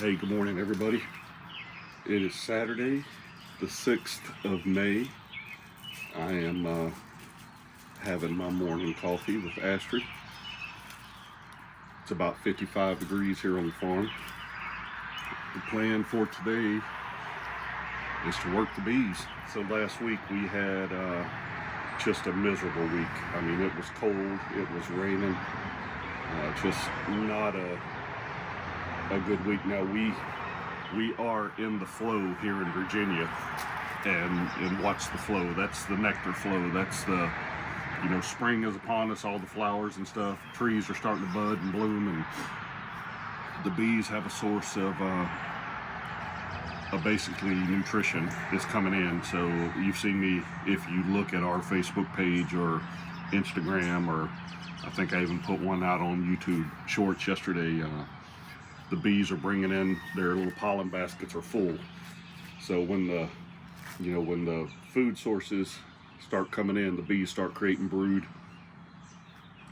Hey, good morning everybody. It is Saturday, the 6th of May. I am having my morning coffee with Astrid. It's about 55 degrees here on the farm. The plan for today is to work the bees. So last week we had just a miserable week. I mean, it was cold, it was raining, just not a good week. Now we are in the flow here in Virginia, and watch the flow. That's the nectar flow. That's the, spring is upon us, all the flowers and stuff. Trees are starting to bud and bloom, and the bees have a source of basically nutrition is coming in. So you've seen me, if you look at our Facebook page or Instagram, or I think I even put one out on YouTube Shorts yesterday. The bees are bringing in, their little pollen baskets are full. So when the food sources start coming in, the bees start creating brood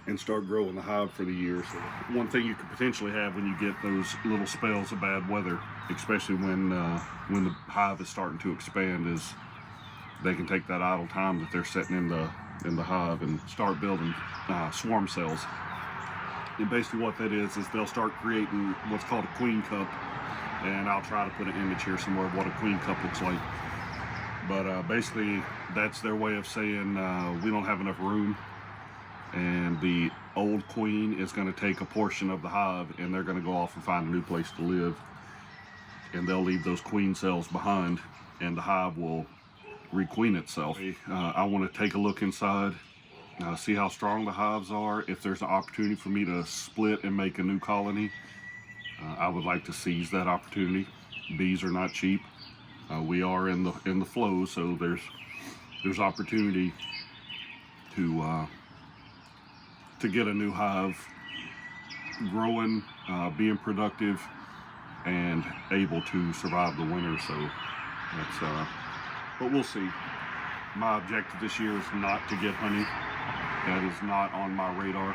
and start growing the hive for the year. So one thing you could potentially have when you get those little spells of bad weather, especially when the hive is starting to expand, is they can take that idle time that they're sitting in the hive and start building swarm cells. And basically what that is they'll start creating what's called a queen cup, and I'll try to put an image here somewhere of what a queen cup looks like. But basically that's their way of saying we don't have enough room, and the old queen is going to take a portion of the hive, and they're going to go off and find a new place to live, and they'll leave those queen cells behind, and the hive will requeen itself. I want to take a look inside, see how strong the hives are. If there's an opportunity for me to split and make a new colony, I would like to seize that opportunity. Bees are not cheap. We are in the flow, so there's opportunity to get a new hive growing, being productive, and able to survive the winter. So that's but we'll see. My objective this year is not to get honey. That is not on my radar.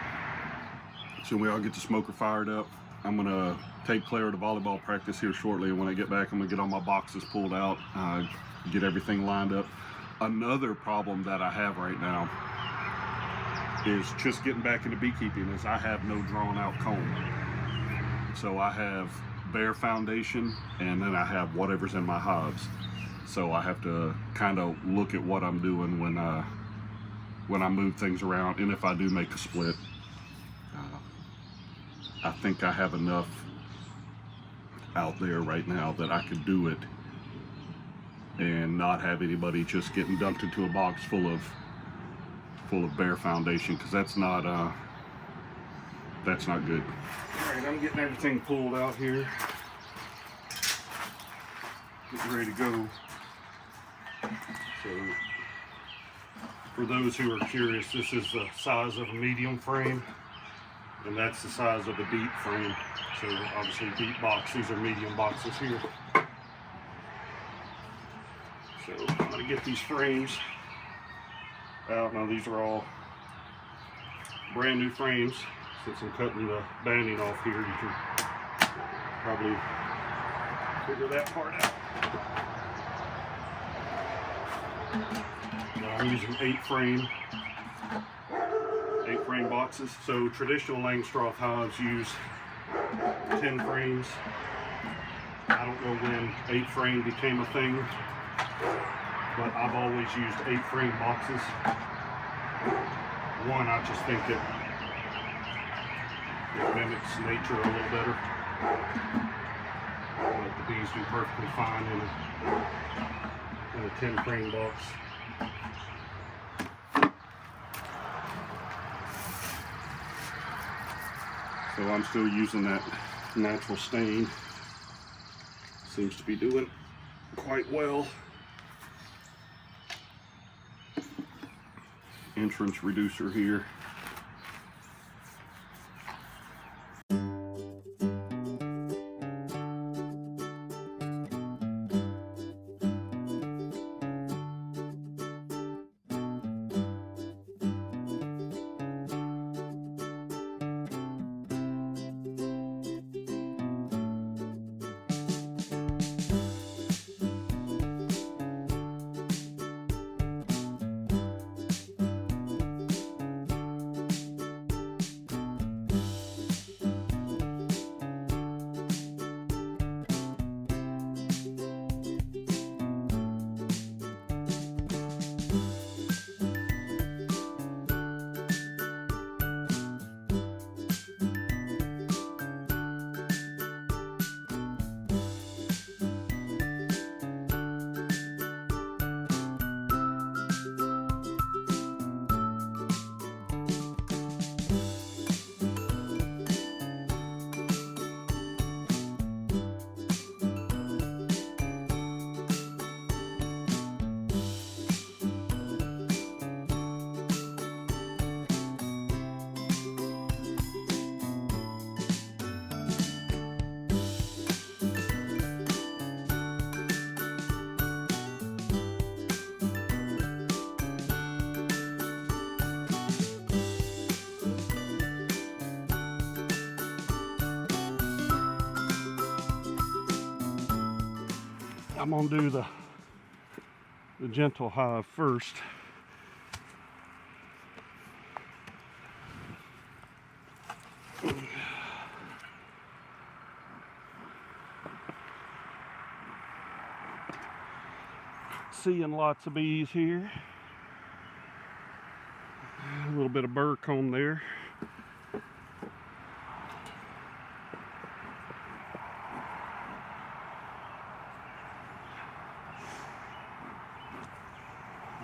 So we all get the smoker fired up. I'm gonna take Claire to volleyball practice here shortly, and when I get back, I'm gonna get all my boxes pulled out, get everything lined up. Another problem that I have right now is just getting back into beekeeping is I have no drawn out comb. So I have bare foundation, and then I have whatever's in my hives. So I have to kind of look at what I'm doing when I move things around, and if I do make a split. I think I have enough out there right now that I could do it and not have anybody just getting dumped into a box full of bare foundation, because that's not good. All right, I'm getting everything pulled out here, getting ready to go. So for those who are curious, this is the size of a medium frame, and that's the size of a deep frame. So obviously deep box, these are medium boxes here. So I'm gonna get these frames out. Now these are all brand new frames. Since I'm cutting the banding off here, you can probably figure that part out. I'm using 8 frame boxes. So traditional Langstroth hives use 10 frames. I don't know when 8 frame became a thing, but I've always used 8 frame boxes. One, I just think it mimics nature a little better. But the bees do perfectly fine in a 10 frame box. So I'm still using that natural stain. Seems to be doing quite well. Entrance reducer here. I'm gonna do the gentle hive first. Seeing lots of bees here. A little bit of burr comb there.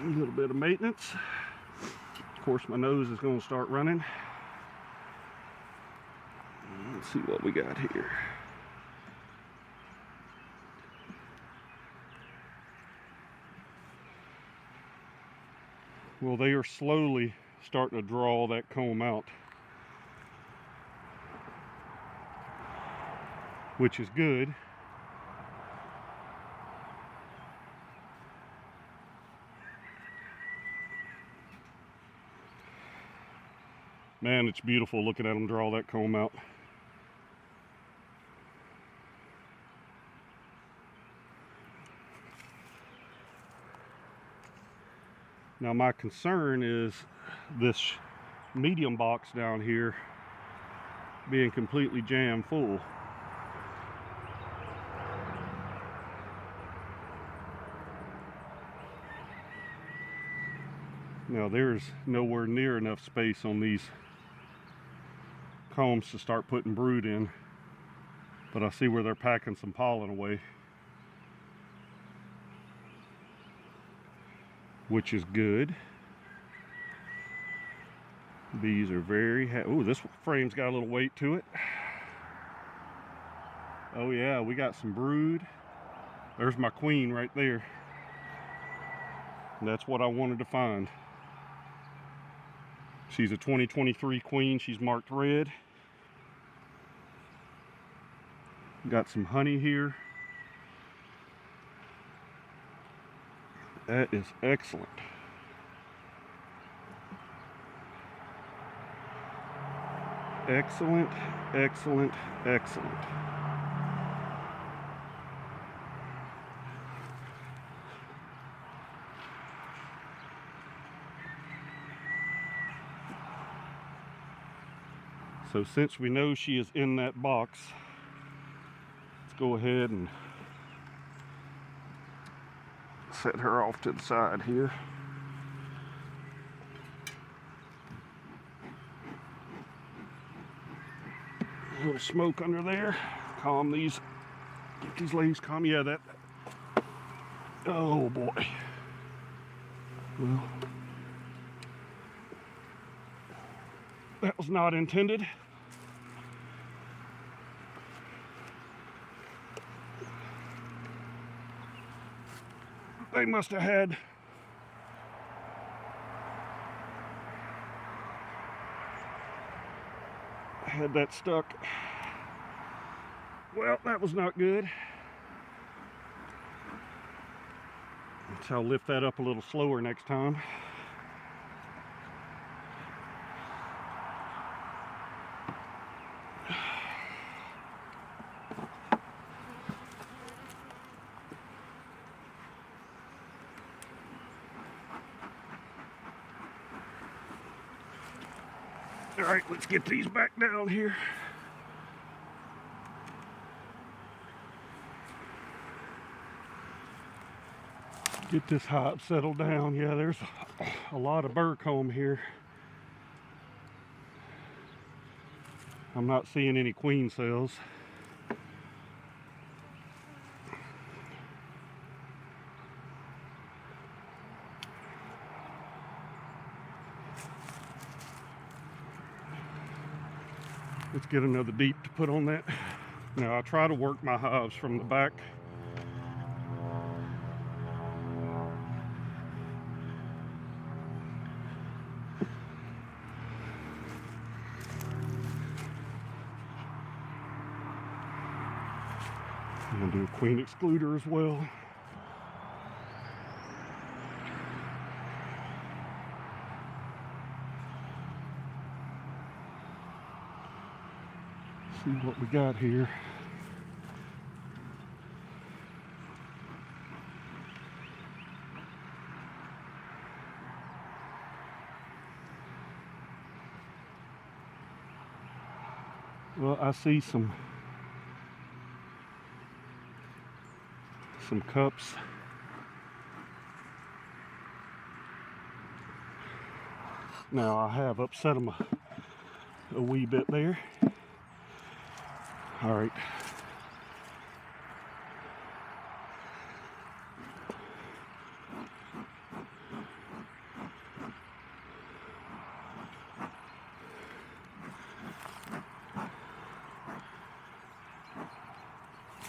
A little bit of maintenance. Of course, my nose is going to start running. Let's see what we got here. Well, they are slowly starting to draw that comb out, which is good. Man, it's beautiful looking at them draw that comb out. Now my concern is this medium box down here being completely jam full. Now there's nowhere near enough space on these combs to start putting brood in, but I see where they're packing some pollen away, which is good. Bees are very happy. Oh, this frame's got a little weight to it. Oh yeah, we got some brood. There's my queen right there. That's what I wanted to find. She's a 2023 queen. She's marked red. Got some honey here. That is excellent. Excellent, excellent, excellent. So since we know she is in that box, let's go ahead and set her off to the side here. A little smoke under there. Calm these, get these ladies calm. Yeah, that, oh boy. Well, that was not intended. They must have had that stuck. Well, that was not good. So I'll lift that up a little slower next time. All right, let's get these back down here. Get this hive settled down. Yeah, there's a lot of burr comb here. I'm not seeing any queen cells. Let's get another deep to put on that. Now I try to work my hives from the back. I'm gonna do a queen excluder as well. See what we got here. Well, I see some cups. Now I have upset them a wee bit there. All right.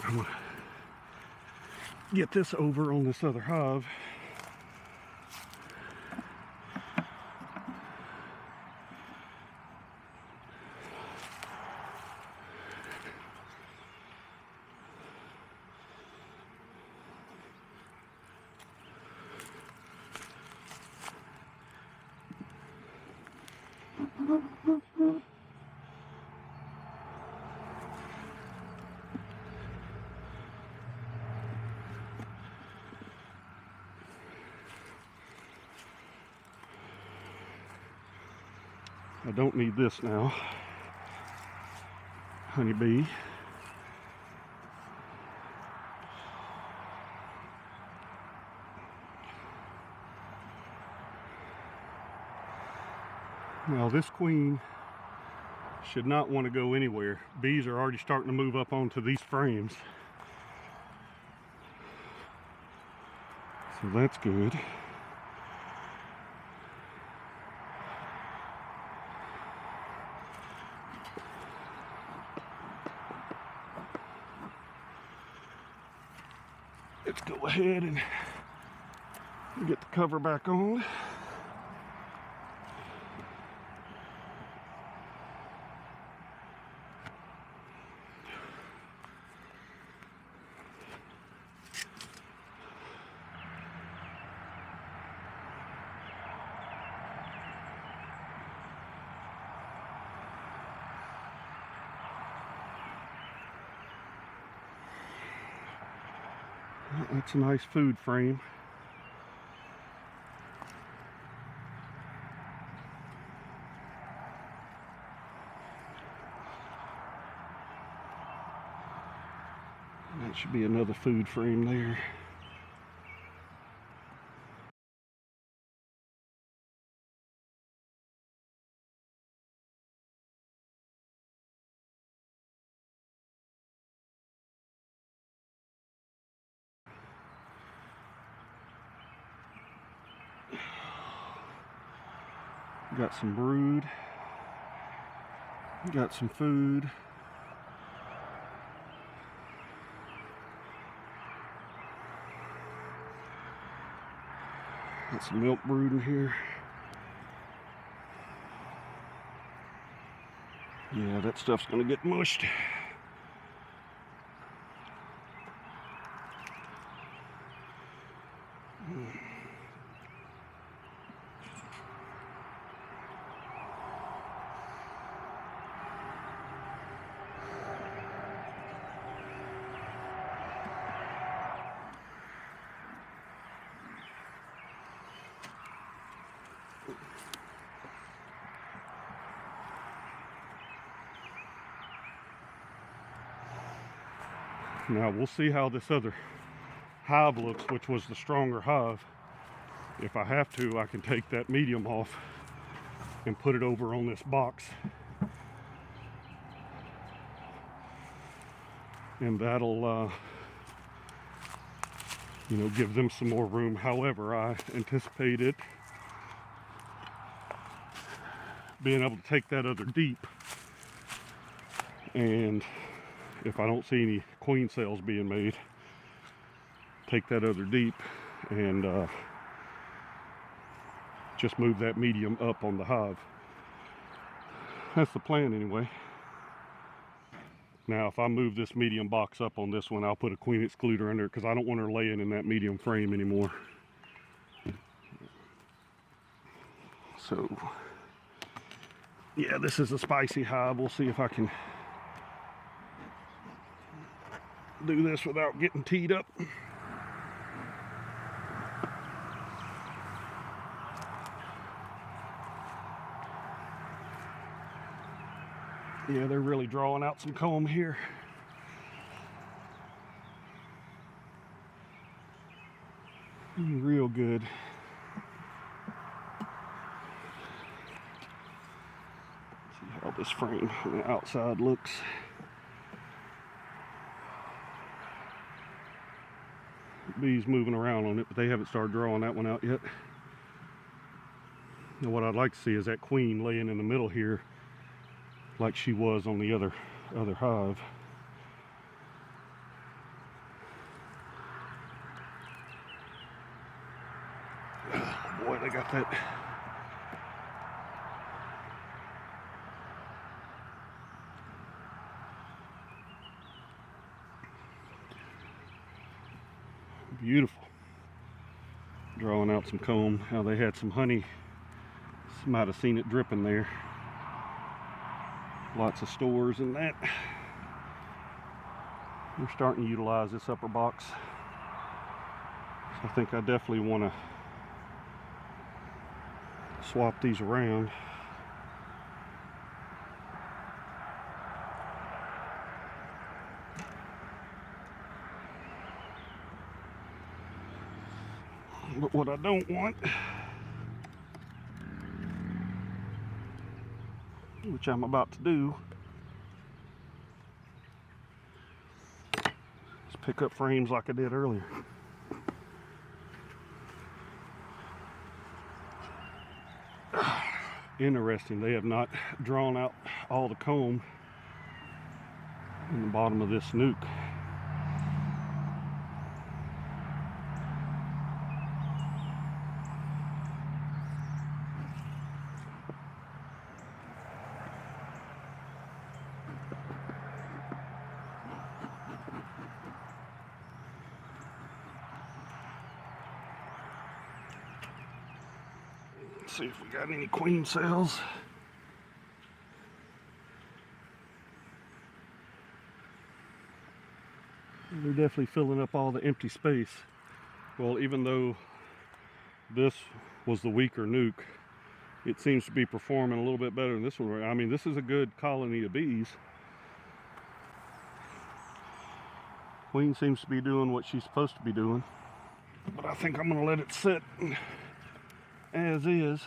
I'm gonna get this over on this other hive. I don't need this now. Honeybee. Now this queen should not want to go anywhere. Bees are already starting to move up onto these frames. So that's good. Let's go ahead and get the cover back on. That's a nice food frame. That should be another food frame there. Got some brood. Got some food. Got some milk brood in here. Yeah, that stuff's gonna get mushed. Now we'll see how this other hive looks, which was the stronger hive. If I have to, I can take that medium off and put it over on this box. And that'll, you know, give them some more room. However, I anticipate it being able to take that other deep, and if I don't see any queen cells being made, take that other deep and just move that medium up on the hive. That's the plan anyway. Now if I move this medium box up on this one, I'll put a queen excluder under it because I don't want her laying in that medium frame anymore. So yeah, this is a spicy hive. We'll see if I can do this without getting teed up. Yeah, they're really drawing out some comb here. Real good. See how this frame on the outside looks. Bees moving around on it, but they haven't started drawing that one out yet. Now what I'd like to see is that queen laying in the middle here like she was on the other hive. Oh boy, they got that. Beautiful. Drawing out some comb. Now they had some honey. Might have seen it dripping there. Lots of stores in that. We're starting to utilize this upper box. I think I definitely want to swap these around. But what I don't want, which I'm about to do, is pick up frames like I did earlier. Interesting, they have not drawn out all the comb in the bottom of this nuke. See if we got any queen cells. They're definitely filling up all the empty space. Well, even though this was the weaker nuke, it seems to be performing a little bit better than this one. I mean, this is a good colony of bees. Queen seems to be doing what she's supposed to be doing. But I think I'm going to let it sit as is.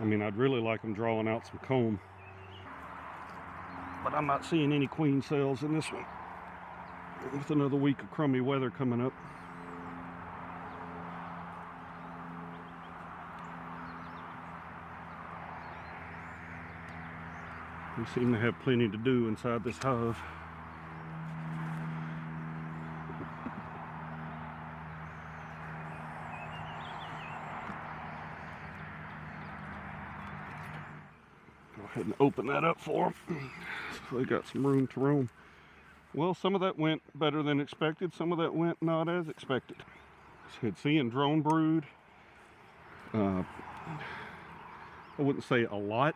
I mean, I'd really like them drawing out some comb, but I'm not seeing any queen cells in this one with another week of crummy weather coming up. We seem to have plenty to do inside this hive. Go ahead and open that up for them. So they got some room to roam. Well, some of that went better than expected. Some of that went not as expected. So seeing drone brood, I wouldn't say a lot,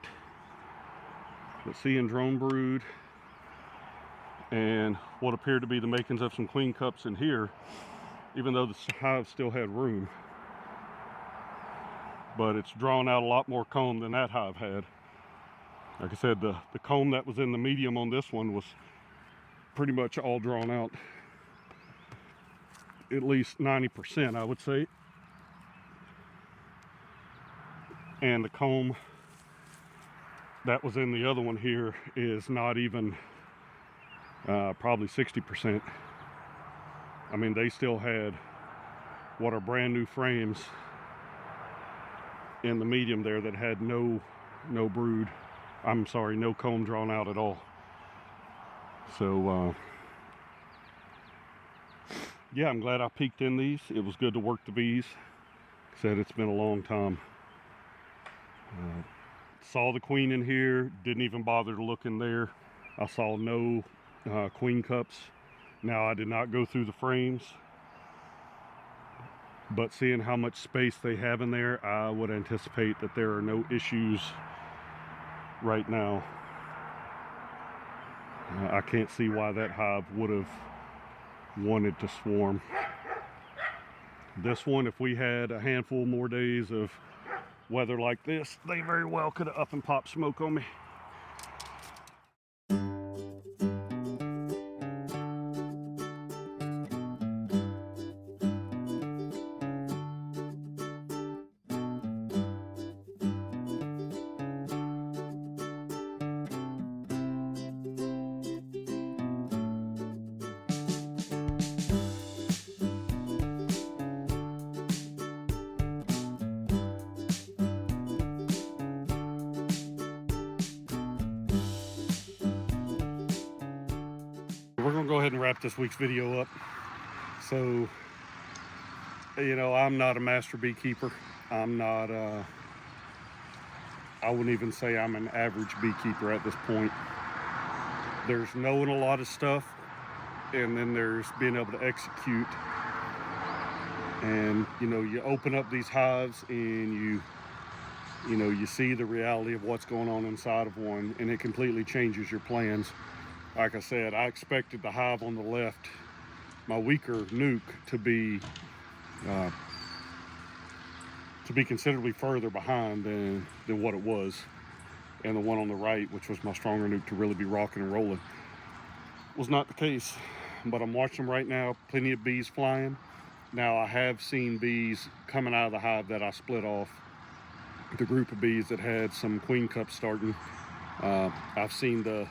but seeing drone brood and what appeared to be the makings of some queen cups in here, even though the hive still had room. But it's drawn out a lot more comb than that hive had. Like I said, the comb that was in the medium on this one was pretty much all drawn out. At least 90%, I would say. And the comb that was in the other one here is not even probably 60%. I mean, they still had what are brand new frames in the medium there that had no brood. I'm sorry, no comb drawn out at all. So yeah, I'm glad I peeked in these. It was good to work the bees. Like I said, it's been a long time. Saw the queen in here, didn't even bother to look in there. I saw no queen cups. Now, I did not go through the frames, but seeing how much space they have in there, I would anticipate that there are no issues right now. I can't see why that hive would have wanted to swarm. This one, if we had a handful more days of weather like this, they very well could have up and popped smoke on me. We're gonna go ahead and wrap this week's video up. So, you know, I'm not a master beekeeper. I'm not, I wouldn't even say I'm an average beekeeper at this point. There's knowing a lot of stuff, and then there's being able to execute. And, you know, you open up these hives and you know, you see the reality of what's going on inside of one, and it completely changes your plans. Like I said, I expected the hive on the left, my weaker nuke, to be considerably further behind than what it was, and the one on the right, which was my stronger nuke, to really be rocking and rolling. Was not the case, but I'm watching them right now. Plenty of bees flying. Now, I have seen bees coming out of the hive that I split off, the group of bees that had some queen cups starting. I've seen the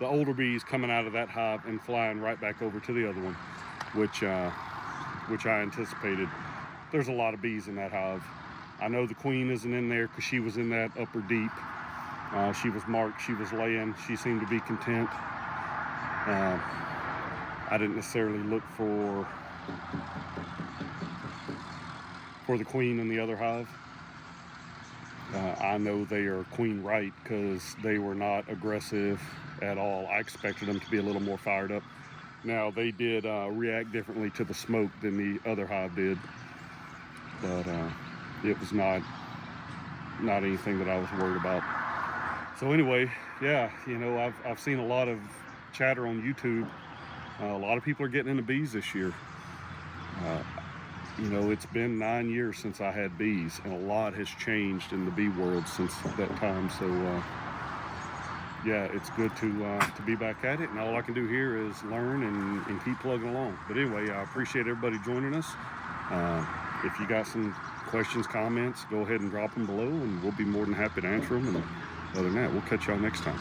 older bees coming out of that hive and flying right back over to the other one, which I anticipated. There's a lot of bees in that hive. I know the queen isn't in there because she was in that upper deep. She was marked, she was laying, she seemed to be content. I didn't necessarily look for the queen in the other hive. I know they are queen right because they were not aggressive at all. I expected them to be a little more fired up. Now, they did react differently to the smoke than the other hive did, but it was not anything that I was worried about. So anyway, yeah, you know, I've seen a lot of chatter on YouTube. A lot of people are getting into bees this year. You know, it's been 9 years since I had bees, and a lot has changed in the bee world since that time. So yeah, it's good to be back at it, and all I can do here is learn and keep plugging along. But anyway, I appreciate everybody joining us. If you got some questions, comments, go ahead and drop them below, and we'll be more than happy to answer them. And other than that, we'll catch y'all next time.